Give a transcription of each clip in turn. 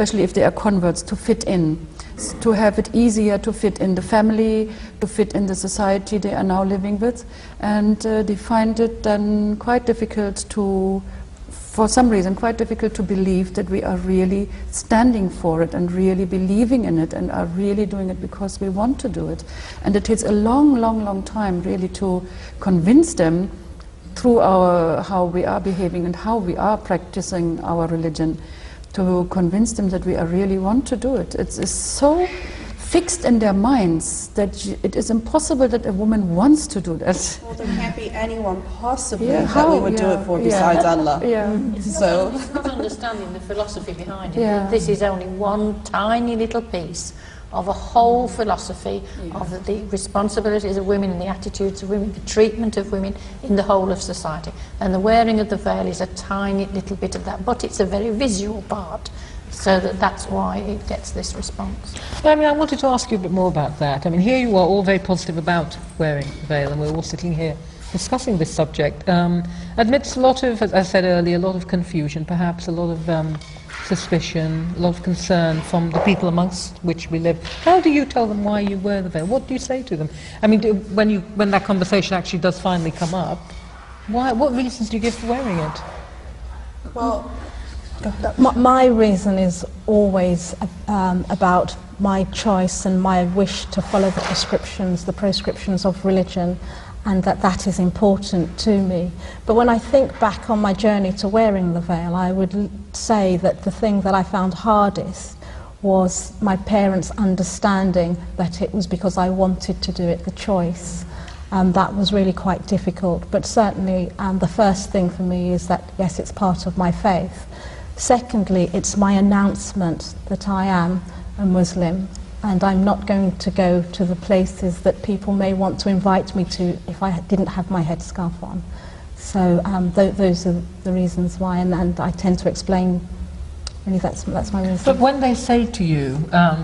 especially if they are converts, to fit in, to have it easier to fit in the family, to fit in the society they are now living with, and they find it then quite difficult to, for some reason, quite difficult to believe that we are really standing for it and really believing in it and are really doing it because we want to do it. And it takes a long, long, long time really to convince them through how we are behaving and how we are practicing our religion, to convince them that we are really want to do it. It's so fixed in their minds that it is impossible that a woman wants to do that. Well, there can't be anyone possibly that we would do it for besides Allah. So it's not understanding the philosophy behind it. This is only one tiny little piece of a whole philosophy of the responsibilities of women and the attitudes of women, the treatment of women in the whole of society. And the wearing of the veil is a tiny little bit of that, but it's a very visual part, so that's why it gets this response. I mean, I wanted to ask you a bit more about that. I mean, here you are all very positive about wearing the veil, and we're all sitting here discussing this subject. Amidst a lot of, as I said earlier, a lot of confusion, perhaps a lot of suspicion, a lot of concern from the people amongst which we live. How do you tell them why you wear the veil? What do you say to them? I mean, when that conversation actually does finally come up, what reasons do you give for wearing it? well, My reason is always about my choice and my wish to follow the prescriptions of religion, and that is important to me. But when I think back on my journey to wearing the veil, I would say that the thing that I found hardest was my parents understanding that it was because I wanted to do it, the choice. That was really quite difficult. But certainly the first thing for me is that, yes, it's part of my faith. Secondly, it's my announcement that I am a Muslim, and I'm not going to go to the places that people may want to invite me to if I didn't have my headscarf on. So those are the reasons why, and I tend to explain, really that's my reason. But when they say to you,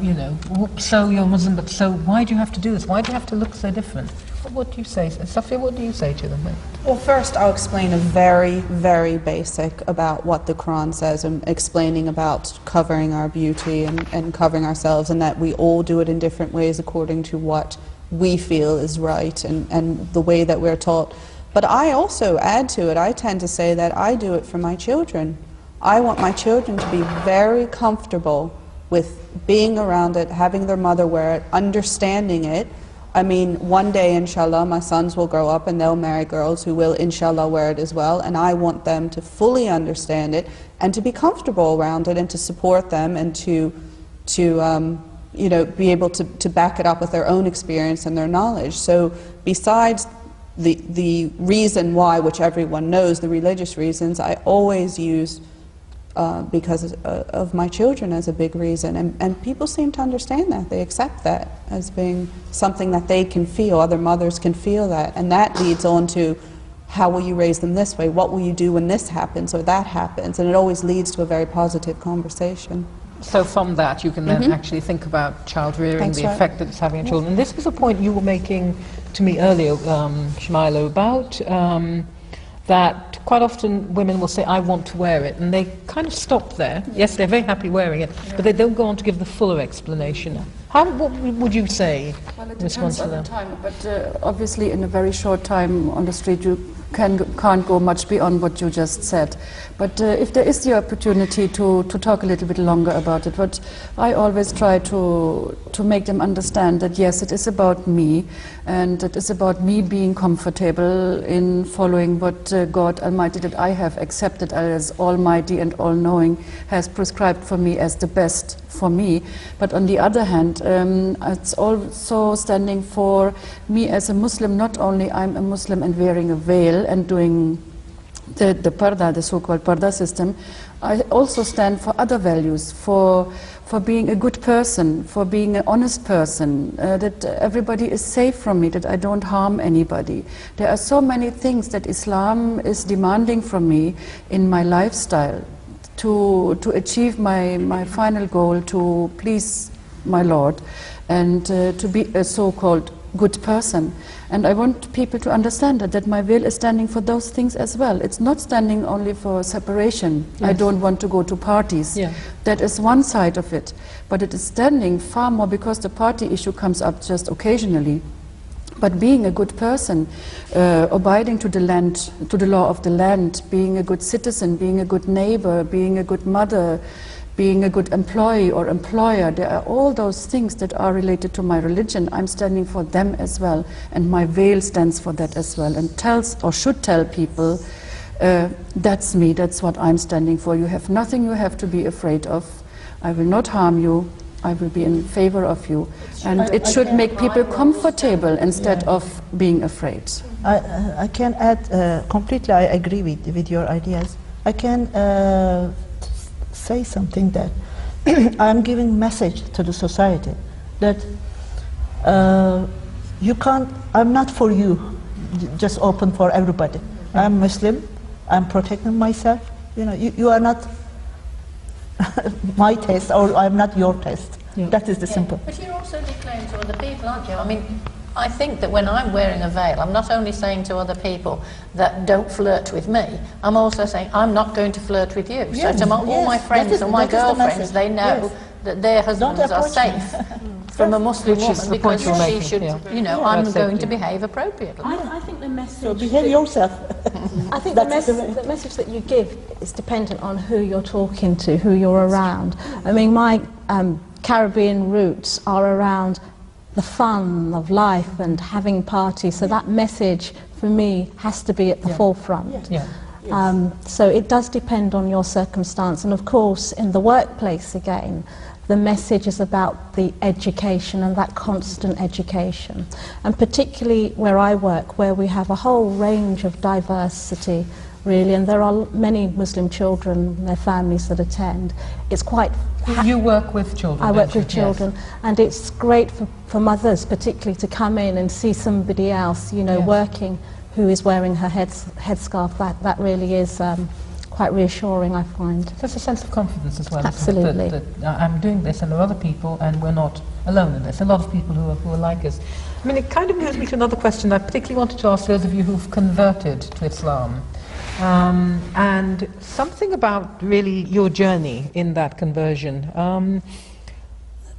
you know, so you're Muslim, but so why do you have to do this? Why do you have to look so different? What do you say? Safia, what do you say to them? Well, first I'll explain a very, very basic about what the Quran says, and explaining about covering our beauty and covering ourselves, and that we all do it in different ways according to what we feel is right and the way that we're taught. But I also add to it, I tend to say that I do it for my children. I want my children to be very comfortable with being around it, having their mother wear it, understanding it. I mean, one day, inshallah, my sons will grow up and they'll marry girls who will, inshallah, wear it as well. And I want them to fully understand it and to be comfortable around it and to support them and to you know, be able to back it up with their own experience and their knowledge. So besides the reason why, which everyone knows, the religious reasons, I always use because of my children as a big reason, and people seem to understand that. They accept that as being something that they can feel, other mothers can feel that, and that leads on to how will you raise them this way, what will you do when this happens or that happens, and it always leads to a very positive conversation. So from that you can then actually think about child rearing, the effect that it's having on children. And this was a point you were making to me earlier, Shmaila, about that quite often women will say, I want to wear it, and they kind of stop there. Yes, they're very happy wearing it, but they don't go on to give the fuller explanation. What would you say in response to that? Time, but obviously in a very short time on the street you can't go much beyond what you just said. But if there is the opportunity to talk a little bit longer about it, but I always try to make them understand that yes, it is about me, and it is about me being comfortable in following what God Almighty, that I have accepted as Almighty and All-Knowing, has prescribed for me as the best for me. But on the other hand, it's also standing for me as a Muslim. Not only I'm a Muslim and wearing a veil and doing the parda, the so-called parda system, I also stand for other values, for being a good person, for being an honest person, that everybody is safe from me, that I don't harm anybody. There are so many things that Islam is demanding from me in my lifestyle to achieve my final goal, to please my Lord, and to be a so-called good person. And I want people to understand that my veil is standing for those things as well. It's not standing only for separation. Yes. I don't want to go to parties. Yeah. That is one side of it. But it is standing far more, because the party issue comes up just occasionally. But being a good person, abiding to the land, to the law of the land, being a good citizen, being a good neighbor, being a good mother, being a good employee or employer, there are all those things that are related to my religion. I'm standing for them as well, and my veil stands for that as well, and tells or should tell people, that's me, that's what I'm standing for. You have nothing you have to be afraid of. I will not harm you. I will be in favor of you. And it should make people comfortable instead of being afraid. I can add completely, I agree with your ideas. I can say something that I'm giving message to the society that you can't, I'm not for you, just open for everybody. I'm Muslim, I'm protecting myself. You know, you are not my taste, or I'm not your taste. Yeah. That is the simple. But you're also declaring to other people, aren't you? I mean, I think that when I'm wearing a veil, I'm not only saying to other people that don't flirt with me, I'm also saying I'm not going to flirt with you. Yes, so to all my friends and my girlfriends, they know that their husbands are safe from a Muslim woman, because she should, you know, I'm going to behave appropriately. I think the message... So behave yourself. I think the message that you give is dependent on who you're talking to, who you're around. I mean, my Caribbean roots are around the fun of life and having parties, so that message for me has to be at the forefront. So it does depend on your circumstance, and of course in the workplace again, the message is about the education and that constant education, and particularly where I work, where we have a whole range of diversity really, and there are many Muslim children and their families that attend. It's quite... You work with children? I work with children, and it's great for mothers particularly to come in and see somebody else, you know, working, who is wearing her headscarf. That really is quite reassuring, I find. There's a sense of confidence as well. Absolutely. That I'm doing this, and there are other people, and we're not alone in this. A lot of people who are like us. I mean, it kind of moves me to another question I particularly wanted to ask those of you who've converted to Islam. And something about really your journey in that conversion.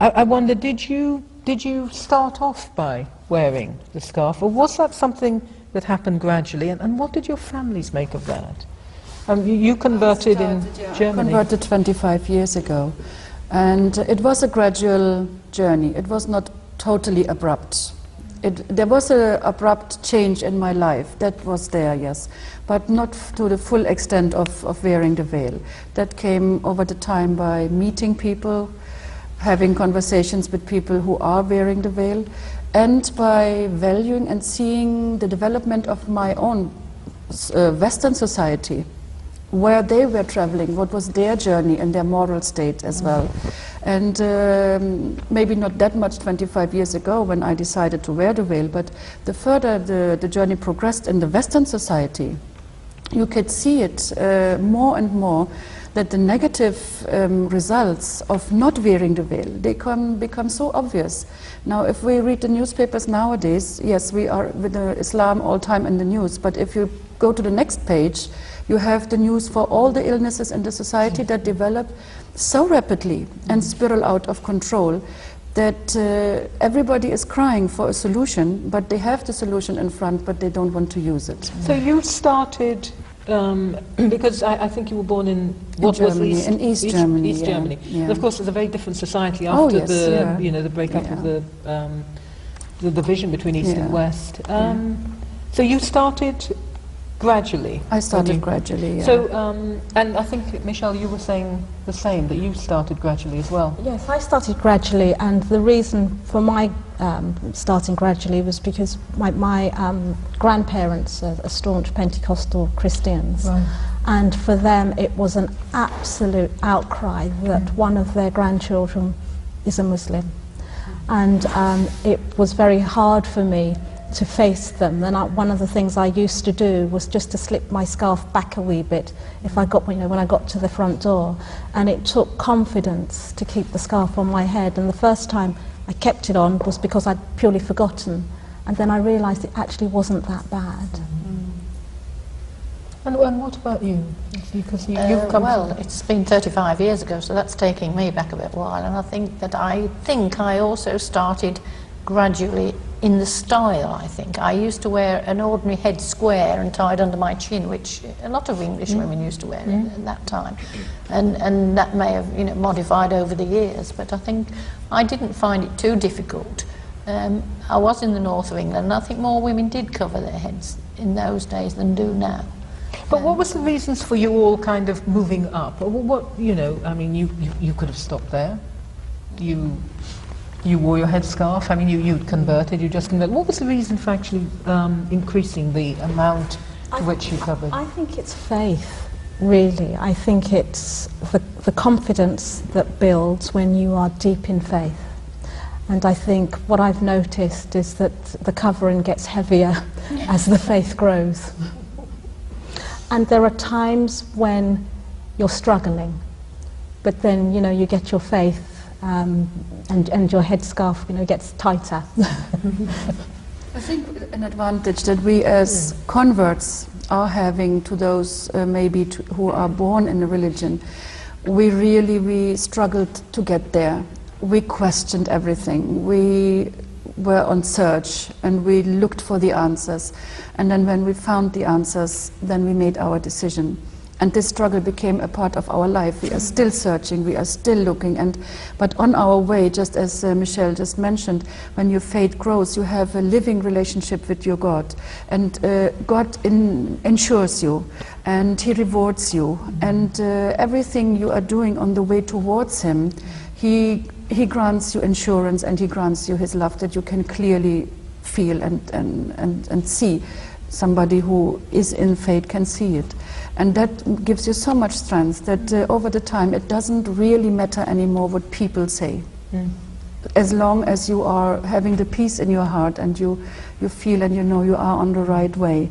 I wonder, did you start off by wearing the scarf, or was that something that happened gradually? And what did your families make of that? You converted in Germany. I converted 25 years ago, and it was a gradual journey. It was not totally abrupt. There was an abrupt change in my life, that was there, yes, but not to the full extent of wearing the veil. That came over the time by meeting people, having conversations with people who are wearing the veil, and by valuing and seeing the development of my own Western society, where they were traveling, what was their journey and their moral state as well. And maybe not that much 25 years ago when I decided to wear the veil, but the further the journey progressed in the Western society, you could see it more and more, that the negative results of not wearing the veil, they become so obvious. Now, if we read the newspapers nowadays, yes, we are with Islam all time in the news, but if you go to the next page, you have the news for all the illnesses in the society that develop so rapidly and spiral out of control that everybody is crying for a solution, but they have the solution in front, but they don't want to use it. So you started, because I think you were born in what was East Germany. East Germany. Yeah. And of course, it's a very different society after the breakup of the division between East and West. So you started gradually. I started gradually, yeah. So, and I think, Michelle, you were saying the same, that you started gradually as well. Yes, I started gradually, and the reason for my starting gradually was because my grandparents are staunch Pentecostal Christians, and for them it was an absolute outcry that one of their grandchildren is a Muslim, and it was very hard for me to face them. And one of the things I used to do was just to slip my scarf back a wee bit if I got, when I got to the front door, and it took confidence to keep the scarf on my head. And the first time I kept it on was because I'd purely forgotten, And then I realised it actually wasn't that bad. And what about you? Because you've come well, it's been 35 years ago, so that's taking me back a bit while, and I think I also started gradually in the style. I think I used to wear an ordinary head square and tied under my chin, which a lot of English women used to wear at that time, and that may have, you know, modified over the years, but I think I didn't find it too difficult. I was in the north of England, and I think more women did cover their heads in those days than do now. But what was the reasons for you all kind of moving up? What, you know, I mean, you could have stopped there. You wore your headscarf. I mean, you'd converted. You just converted. What was the reason for actually increasing the amount to which you covered? I think it's faith, really. I think it's the confidence that builds when you are deep in faith. And I think what I've noticed is that the covering gets heavier as the faith grows. And there are times when you're struggling, but then, you know, you get your faith and your headscarf, you know, gets tighter. I think an advantage that we as converts are having to those who are born in a religion, we struggled to get there. We questioned everything. We were on search and we looked for the answers, and then when we found the answers, then we made our decision, and this struggle became a part of our life. We are still searching, we are still looking, but on our way, just as Michelle just mentioned, when your faith grows, you have a living relationship with your God, and God ensures you and He rewards you, and everything you are doing on the way towards Him, He grants you assurance, and He grants you His love that you can clearly feel and see. Somebody who is in faith can see it. And that gives you so much strength that over the time it doesn't really matter anymore what people say. As long as you are having the peace in your heart and you feel and you know you are on the right way.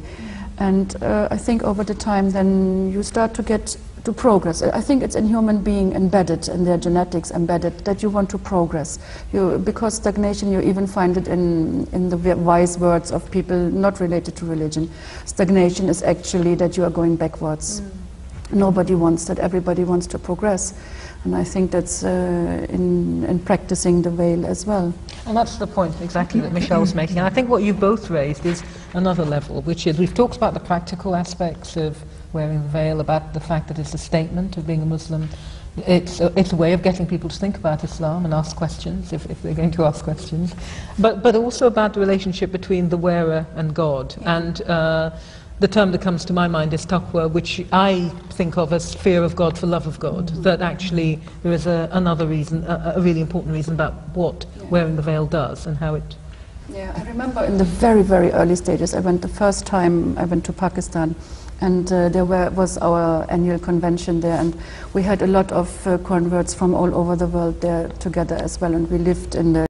And I think over the time then you start to get to progress. I think it's in human being embedded, in their genetics embedded, that you want to progress. Because stagnation, you even find it in the wise words of people not related to religion. Stagnation is actually that you are going backwards. Nobody wants that, everybody wants to progress. And I think that's in practicing the veil as well. And that's the point exactly that Michelle's making. And I think what you both raised is another level, which is we've talked about the practical aspects of wearing the veil, about the fact that it's a statement of being a Muslim. It's a way of getting people to think about Islam and ask questions, if they're going to ask questions. But also about the relationship between the wearer and God. And the term that comes to my mind is taqwa, which I think of as fear of God for love of God. That actually there is another reason, a really important reason about what wearing the veil does and how it... Yeah, I remember in the very, very early stages, the first time I went to Pakistan, and there was our annual convention there, and we had a lot of converts from all over the world there together as well, and we lived in the